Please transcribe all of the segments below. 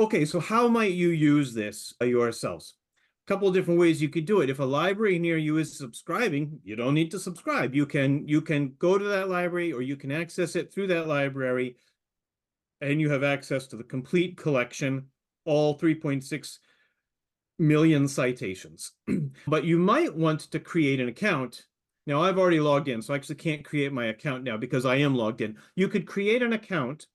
Okay, so how might you use this yourselves? A couple of different ways you could do it. If a library near you is subscribing, you don't need to subscribe. You can go to that library or you can access it through that library, and you have access to the complete collection, all 3.6 million citations. But you might want to create an account. Now, I've already logged in, so I actually can't create my account now because I am logged in. You could create an account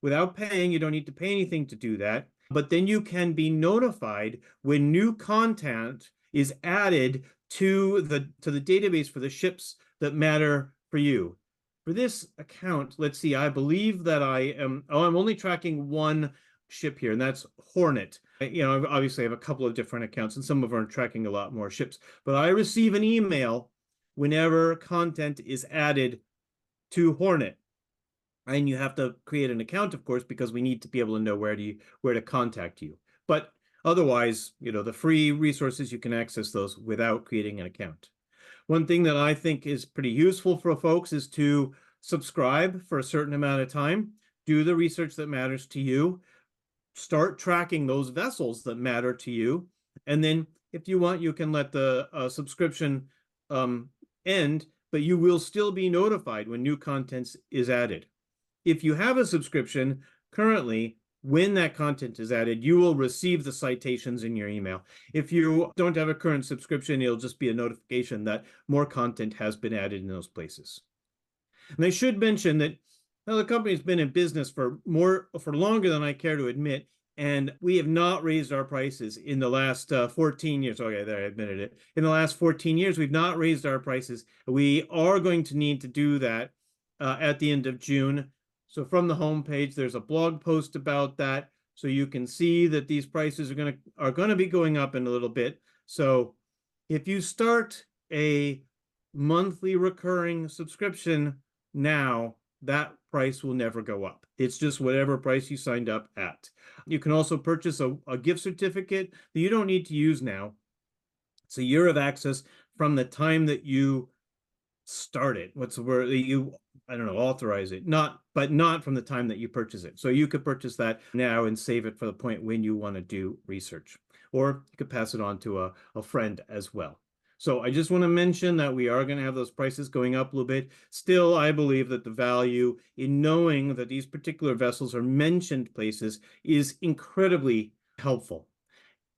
without paying. You don't need to pay anything to do that. But then you can be notified when new content is added to the database for the ships that matter for you. For this account, let's see, I believe that I'm only tracking one ship here, and that's Hornet. Obviously I have a couple of different accounts, and some of them are tracking a lot more ships. But I receive an email whenever content is added to Hornet. And you have to create an account, of course, because we need to be able to know where to contact you. But otherwise, the free resources, you can access those without creating an account. One thing that I think is pretty useful for folks is to subscribe for a certain amount of time, do the research that matters to you, start tracking those vessels that matter to you, and then if you want, you can let the subscription end, but you will still be notified when new content is added. If you have a subscription currently, when that content is added, you will receive the citations in your email. If you don't have a current subscription, it'll just be a notification that more content has been added in those places. And I should mention that the company's been in business for longer than I care to admit, and we have not raised our prices in the last 14 years. Okay, there, I admitted it. In the last 14 years, we've not raised our prices. We are going to need to do that at the end of June. So from the homepage, there's a blog post about that. So you can see that these prices are gonna be going up in a little bit. So if you start a monthly recurring subscription now, that price will never go up. It's just whatever price you signed up at. You can also purchase a gift certificate that you don't need to use now. It's a year of access from the time that you start it. What's the word? I don't know, authorize it. But not from the time that you purchase it. So you could purchase that now and save it for the point when you want to do research. Or you could pass it on to a friend as well. So I just want to mention that we are going to have those prices going up a little bit. Still, I believe that the value in knowing that these particular vessels are mentioned places is incredibly helpful.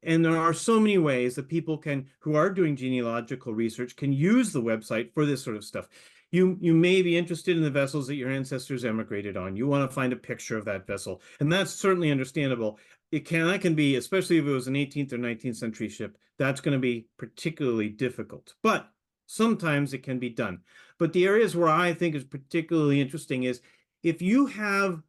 And there are so many ways that people who are doing genealogical research can use the website for this sort of stuff. You may be interested in the vessels that your ancestors emigrated on. You want to find a picture of that vessel, and that's certainly understandable. That can be, especially if it was an 18th or 19th century ship, that's going to be particularly difficult. But sometimes it can be done. But the areas where I think is particularly interesting is if you have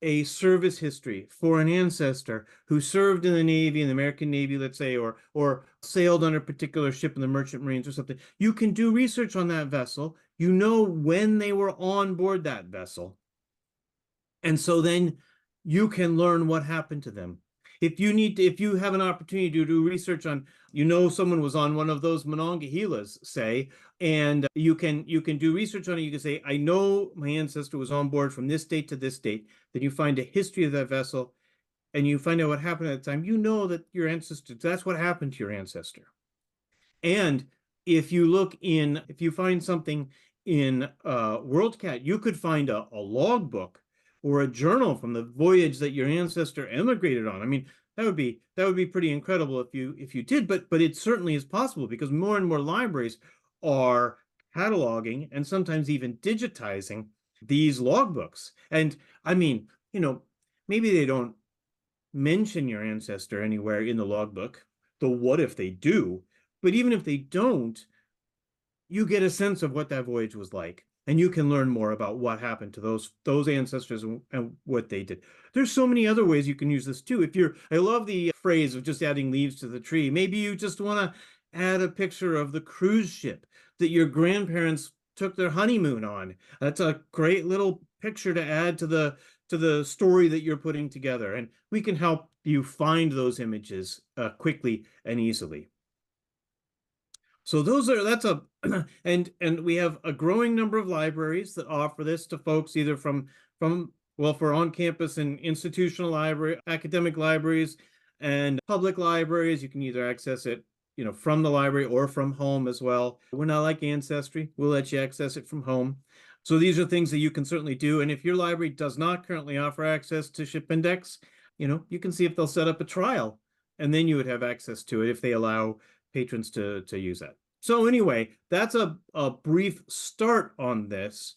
a service history for an ancestor who served in the Navy, in the American Navy, let's say, or sailed on a particular ship in the Merchant Marines or something, you can do research on that vessel. You know when they were on board that vessel. And so then you can learn what happened to them. If you have an opportunity to do research on, someone was on one of those Monongahela's, say, and you can do research on it. You can say, I know my ancestor was on board from this date to this date. Then you find a history of that vessel, and you find out what happened at the time. You know that your ancestor, that's what happened to your ancestor. And if you find something in WorldCat, you could find a logbook or a journal from the voyage that your ancestor emigrated on. I mean, that would be pretty incredible if you did, but it certainly is possible because more and more libraries are cataloging and sometimes even digitizing these logbooks. And I mean, maybe they don't mention your ancestor anywhere in the logbook, though what if they do? But even if they don't, you get a sense of what that voyage was like. And you can learn more about what happened to those ancestors and what they did. There's so many other ways you can use this too. I love the phrase of just adding leaves to the tree. Maybe you just want to add a picture of the cruise ship that your grandparents took their honeymoon on. That's a great little picture to add to the story that you're putting together. And we can help you find those images quickly and easily. So and we have a growing number of libraries that offer this to folks either from Well, for on-campus and institutional library, academic libraries, and public libraries, you can either access it, from the library or from home as well. We're not like Ancestry. We'll let you access it from home. So these are things that you can certainly do. And if your library does not currently offer access to ShipIndex, you can see if they'll set up a trial, and then you would have access to it if they allow patrons to use that. So anyway, that's a brief start on this.